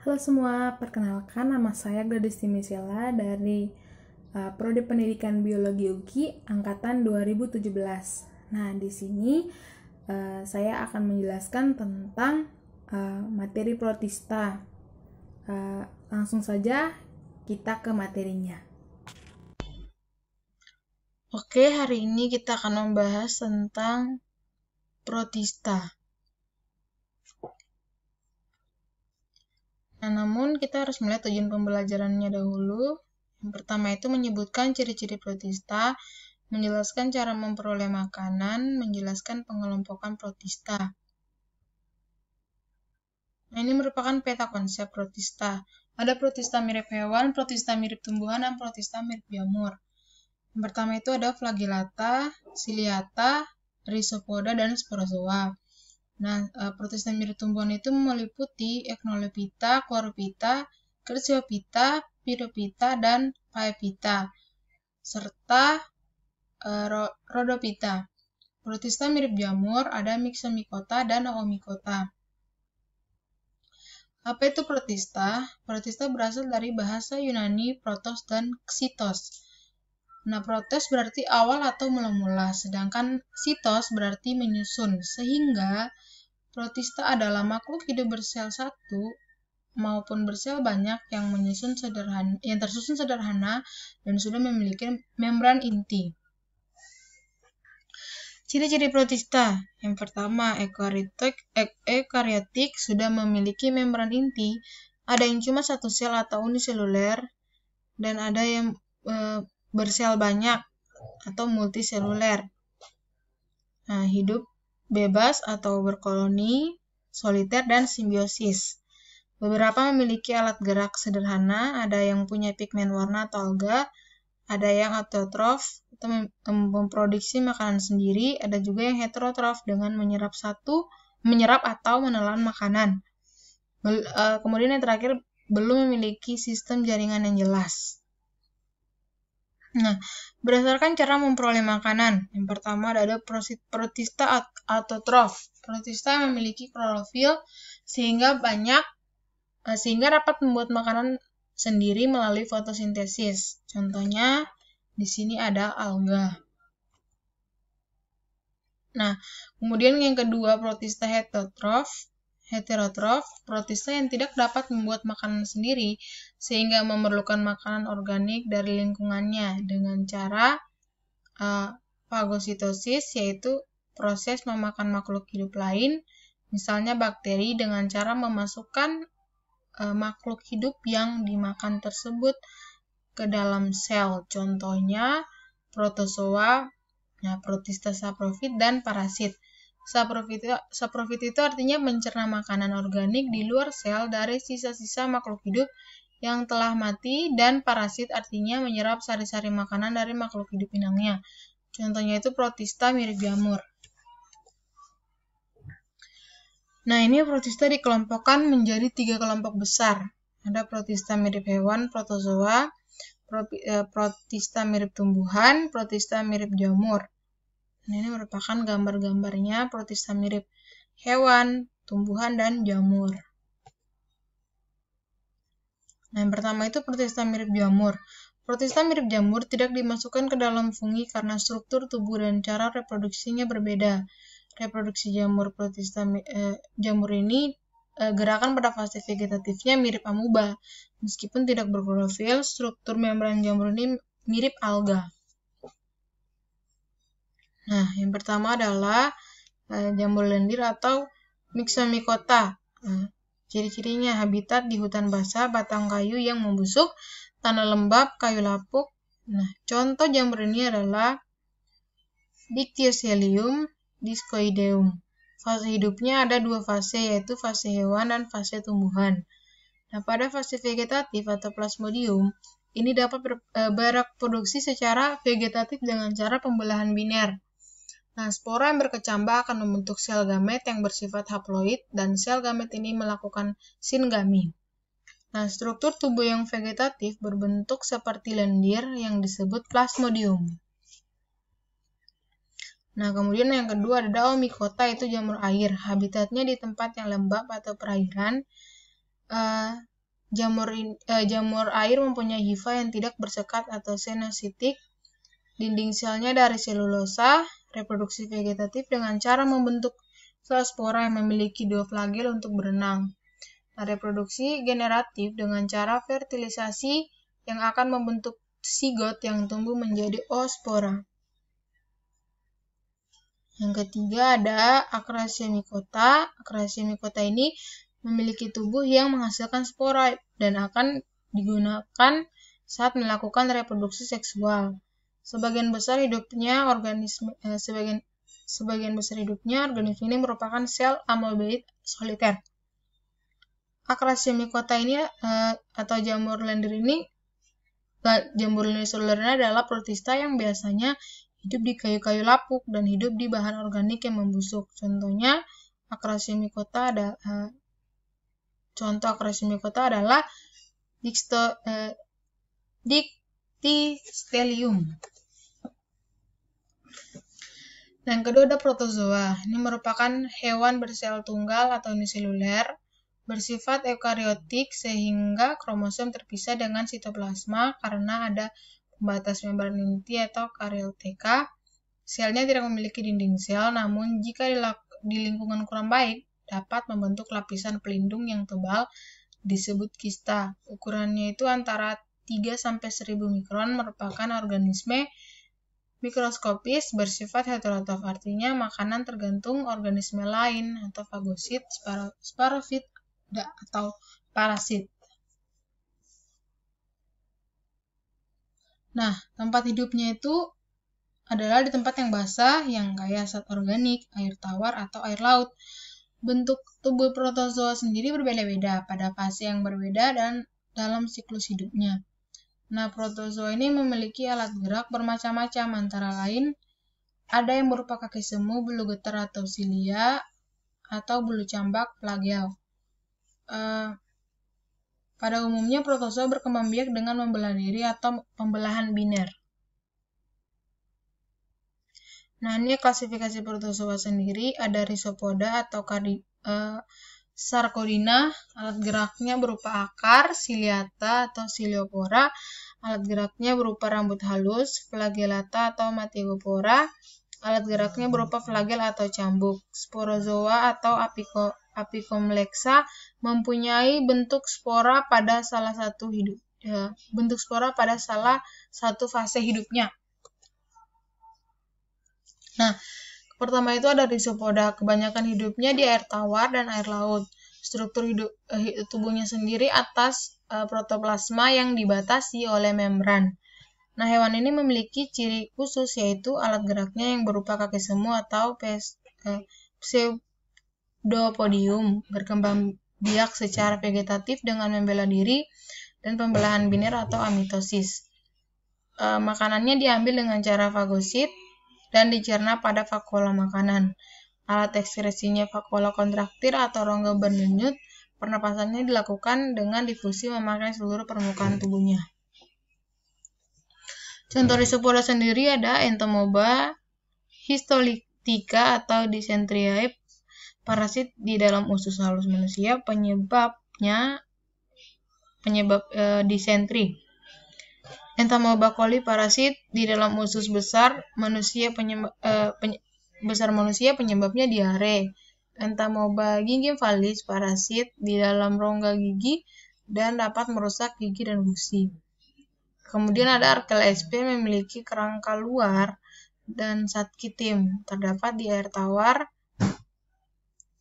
Halo semua, perkenalkan nama saya Gladys Timisela dari Prodi Pendidikan Biologi UGI angkatan 2017. Nah, di sini saya akan menjelaskan tentang materi protista. Langsung saja kita ke materinya. Oke, hari ini kita akan membahas tentang protista. Nah, namun kita harus melihat tujuan pembelajarannya dahulu. Yang pertama itu menyebutkan ciri-ciri protista, menjelaskan cara memperoleh makanan, menjelaskan pengelompokan protista. Nah, ini merupakan peta konsep protista. Ada protista mirip hewan, protista mirip tumbuhan, dan protista mirip jamur. Yang pertama itu ada flagellata, ciliata, rhizopoda, dan sporozoa. Nah, protista mirip tumbuhan itu meliputi Echinolepita, Chlorophyta, Chrysophyta, Pyrrhophyta, dan Phaeophyta, serta Rhodophyta. Protista mirip jamur ada Myxomycota dan Oomycota. Apa itu protista? Protista berasal dari bahasa Yunani protos dan xitos. Nah, protos berarti awal atau mula-mula, sedangkan xitos berarti menyusun, sehingga protista adalah makhluk hidup bersel satu maupun bersel banyak yang tersusun sederhana dan sudah memiliki membran inti. Ciri-ciri protista. Yang pertama, eukariotik sudah memiliki membran inti, ada yang cuma satu sel atau uniseluler, dan ada yang bersel banyak atau multiseluler. Nah, hidup bebas atau berkoloni, soliter, dan simbiosis. Beberapa memiliki alat gerak sederhana, ada yang punya pigmen warna atau alga, ada yang autotrof atau memproduksi makanan sendiri, ada juga yang heterotrof dengan menyerap atau menelan makanan. Kemudian yang terakhir, belum memiliki sistem jaringan yang jelas. Nah, berdasarkan cara memperoleh makanan, yang pertama ada protista autotrof. Protista yang memiliki klorofil sehingga dapat membuat makanan sendiri melalui fotosintesis. Contohnya di sini ada alga. Nah, kemudian yang kedua protista heterotrof, protista yang tidak dapat membuat makanan sendiri sehingga memerlukan makanan organik dari lingkungannya dengan cara fagositosis, yaitu proses memakan makhluk hidup lain, misalnya bakteri dengan cara memasukkan makhluk hidup yang dimakan tersebut ke dalam sel. Contohnya protozoa, protista saprofit, dan parasit. Saprofit itu artinya mencerna makanan organik di luar sel dari sisa-sisa makhluk hidup yang telah mati, dan parasit artinya menyerap sari-sari makanan dari makhluk hidup inangnya. Contohnya itu protista mirip jamur. Nah, ini protista dikelompokkan menjadi 3 kelompok besar. Ada protista mirip hewan, protozoa, protista mirip tumbuhan, protista mirip jamur. Nah, ini merupakan gambar-gambarnya protista mirip hewan, tumbuhan, dan jamur. Nah, yang pertama itu protista mirip jamur. Protista mirip jamur tidak dimasukkan ke dalam fungi karena struktur tubuh dan cara reproduksinya berbeda. Reproduksi jamur ini gerakan pada fase vegetatifnya mirip amuba. Meskipun tidak berklorofil, struktur membran jamur ini mirip alga. Nah, yang pertama adalah jamur lendir atau Myxomycota. Ciri-cirinya habitat di hutan basah, batang kayu yang membusuk, tanah lembab, kayu lapuk. Nah, contoh jamur ini adalah Dictyostelium discoideum. Fase hidupnya ada 2 fase, yaitu fase hewan dan fase tumbuhan. Nah, pada fase vegetatif atau plasmodium, ini dapat bereproduksi secara vegetatif dengan cara pembelahan biner. Nah, spora yang berkecambah akan membentuk sel gamet yang bersifat haploid, dan sel gamet ini melakukan singami. Nah, struktur tubuh yang vegetatif berbentuk seperti lendir yang disebut plasmodium. Nah, kemudian yang kedua ada Oomycota, itu jamur air. Habitatnya di tempat yang lembab atau perairan. Jamur air mempunyai hifa yang tidak bersekat atau senositik. Dinding selnya dari selulosa. Reproduksi vegetatif dengan cara membentuk sel spora yang memiliki 2 flagel untuk berenang. Nah, reproduksi generatif dengan cara fertilisasi yang akan membentuk sigot yang tumbuh menjadi oospora. Yang ketiga ada Acrasiamycota. Acrasiamycota ini memiliki tubuh yang menghasilkan spora dan akan digunakan saat melakukan reproduksi seksual. Sebagian besar hidupnya organisme ini merupakan sel amoeboid soliter. Acrasiamycota ini atau jamur lendir selulernya adalah protista yang biasanya hidup di kayu-kayu lapuk dan hidup di bahan organik yang membusuk. Contoh Acrasiamycota adalah Dictyostelium. Yang kedua ada protozoa. Ini merupakan hewan bersel tunggal atau uniseluler, bersifat eukariotik sehingga kromosom terpisah dengan sitoplasma karena ada pembatas membran inti atau karyoteka. Selnya tidak memiliki dinding sel, namun jika di lingkungan kurang baik, dapat membentuk lapisan pelindung yang tebal disebut kista. Ukurannya itu antara 3-1000 mikron, merupakan organisme mikroskopis bersifat heterotrof, artinya makanan tergantung organisme lain atau fagosit, sporofit, atau parasit. Nah, tempat hidupnya itu adalah di tempat yang basah, yang kaya zat organik, air tawar, atau air laut. Bentuk tubuh protozoa sendiri berbeda-beda pada fase yang berbeda dan dalam siklus hidupnya. Nah, protozoa ini memiliki alat gerak bermacam-macam, antara lain ada yang berupa kaki semu, bulu getar atau silia, atau bulu cambak, flagel. Pada umumnya protozoa berkembang biak dengan membelah diri atau pembelahan biner. Nah, ini klasifikasi protozoa sendiri, ada Rhizopoda atau Sarcodina, alat geraknya berupa akar, ciliata atau Ciliopora, alat geraknya berupa rambut halus, Flagellata atau Matigopora, alat geraknya berupa flagel atau cambuk. Sporozoa atau Apicomlexa mempunyai bentuk spora pada salah satu fase hidupnya. Nah, pertama itu ada Rhizopoda, kebanyakan hidupnya di air tawar dan air laut. Struktur tubuhnya sendiri atas protoplasma yang dibatasi oleh membran. Nah, hewan ini memiliki ciri khusus, yaitu alat geraknya yang berupa kaki semu atau pseudopodium, berkembang biak secara vegetatif dengan membela diri, dan pembelahan biner atau amitosis. Makanannya diambil dengan cara fagosit dan dicerna pada vakuola makanan. Alat ekskresinya vakuola kontraktil atau rongga berdenyut. Pernapasannya dilakukan dengan difusi memakai seluruh permukaan tubuhnya. Contoh Rhizopoda sendiri ada Entomoeba histolytica atau Dysenteriae, parasit di dalam usus halus manusia, penyebab disentri. Entamoeba coli, parasit di dalam usus besar manusia, penyebabnya diare. Entamoeba gingivalis, parasit di dalam rongga gigi dan dapat merusak gigi dan gusi. Kemudian ada Archaea sp, memiliki kerangka luar dan zat kitim, terdapat di air tawar.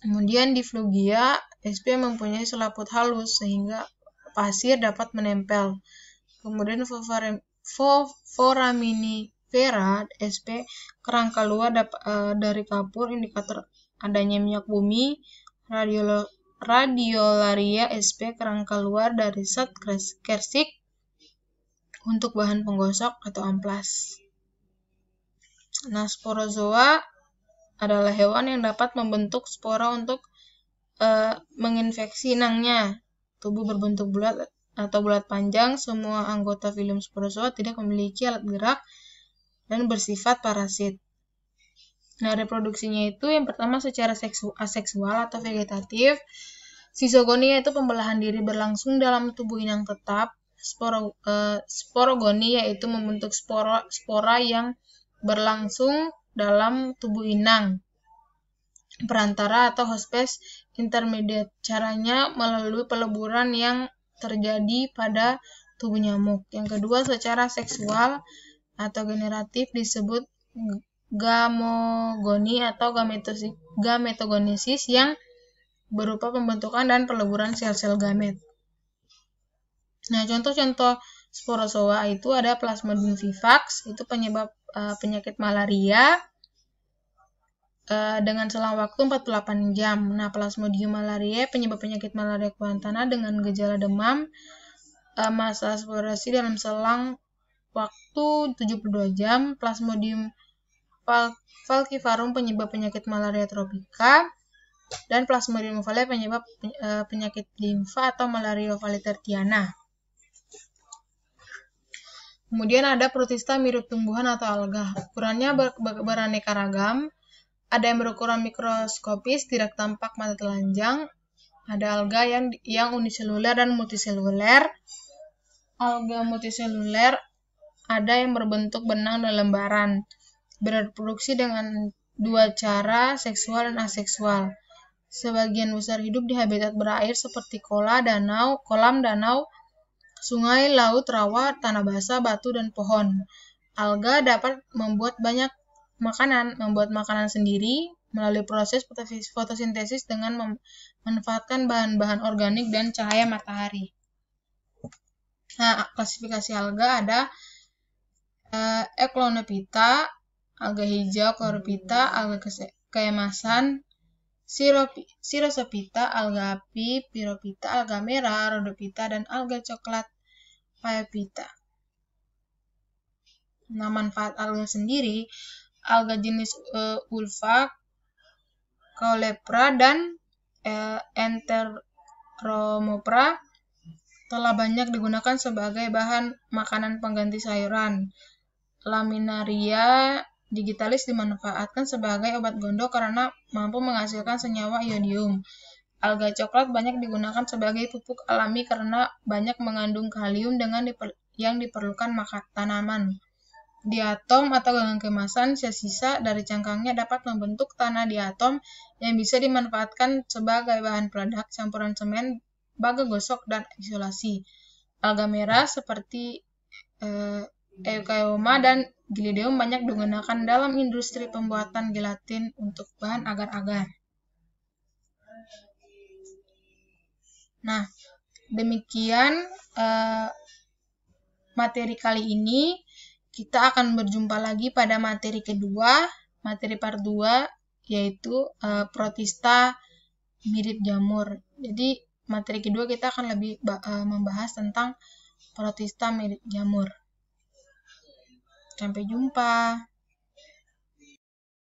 Kemudian Diflugia sp mempunyai selaput halus sehingga pasir dapat menempel. Kemudian Foraminifera sp, kerangka luar dari kapur, indikator adanya minyak bumi. Radiolaria sp, kerangka luar dari zat kersik untuk bahan penggosok atau amplas. Nah, sporozoa adalah hewan yang dapat membentuk spora untuk menginfeksi inangnya. Tubuh berbentuk bulat atau bulat panjang. Semua anggota filum sporozoa tidak memiliki alat gerak dan bersifat parasit. Nah, reproduksinya itu yang pertama secara aseksual atau vegetatif. Fizogoni yaitu pembelahan diri berlangsung dalam tubuh inang tetap. Sporogoni yaitu membentuk spora yang berlangsung dalam tubuh inang. Perantara atau hospes intermediate. Caranya melalui peleburan yang terjadi pada tubuh nyamuk. Yang kedua, secara seksual atau generatif disebut gamogoni atau gametogenesis yang berupa pembentukan dan peleburan sel-sel gamet. Nah, contoh-contoh sporozoa itu ada Plasmodium vivax, itu penyebab penyakit malaria dengan selang waktu 48 jam. Nah, Plasmodium malariae penyebab penyakit malaria kuaran tanah dengan gejala demam, masa spirasi dalam selang waktu 72 jam. Plasmodium falciparum penyebab penyakit malaria tropika, dan Plasmodium ovale penyebab penyakit limfa atau malaria ovale tertiana. Kemudian ada protista mirip tumbuhan atau alga. Ukurannya beraneka ragam. Ada yang berukuran mikroskopis, tidak tampak mata telanjang. Ada alga yang uniseluler dan multiseluler. Alga multiseluler ada yang berbentuk benang dan lembaran. Bereproduksi dengan dua cara, seksual dan aseksual. Sebagian besar hidup di habitat berair seperti kolam, danau, sungai, laut, rawa, tanah basah, batu, dan pohon. Alga dapat membuat makanan sendiri melalui proses fotosintesis dengan memanfaatkan bahan-bahan organik dan cahaya matahari. Nah, klasifikasi alga ada Eclonophyta, alga hijau, Chlorophyta, alga keemasan, Xerosophyta, alga api, Pyrophyta, alga merah, Rhodophyta, dan alga coklat, Phaeophyta. Nah, manfaat alga sendiri, alga jenis Ulva, Caulepra, dan Enteromopra telah banyak digunakan sebagai bahan makanan pengganti sayuran. Laminaria digitalis dimanfaatkan sebagai obat gondok karena mampu menghasilkan senyawa iodium. Alga coklat banyak digunakan sebagai pupuk alami karena banyak mengandung kalium yang diperlukan tanaman. Diatom atau gagang kemasan sisa dari cangkangnya dapat membentuk tanah diatom yang bisa dimanfaatkan sebagai bahan peledak, campuran semen, baga gosok, dan isolasi. Alga merah seperti Euchaeoma dan Gilideum banyak digunakan dalam industri pembuatan gelatin untuk bahan agar-agar. Nah, demikian materi kali ini. Kita akan berjumpa lagi pada materi kedua, materi part 2, yaitu protista mirip jamur. Jadi, materi kedua kita akan lebih membahas tentang protista mirip jamur. Sampai jumpa.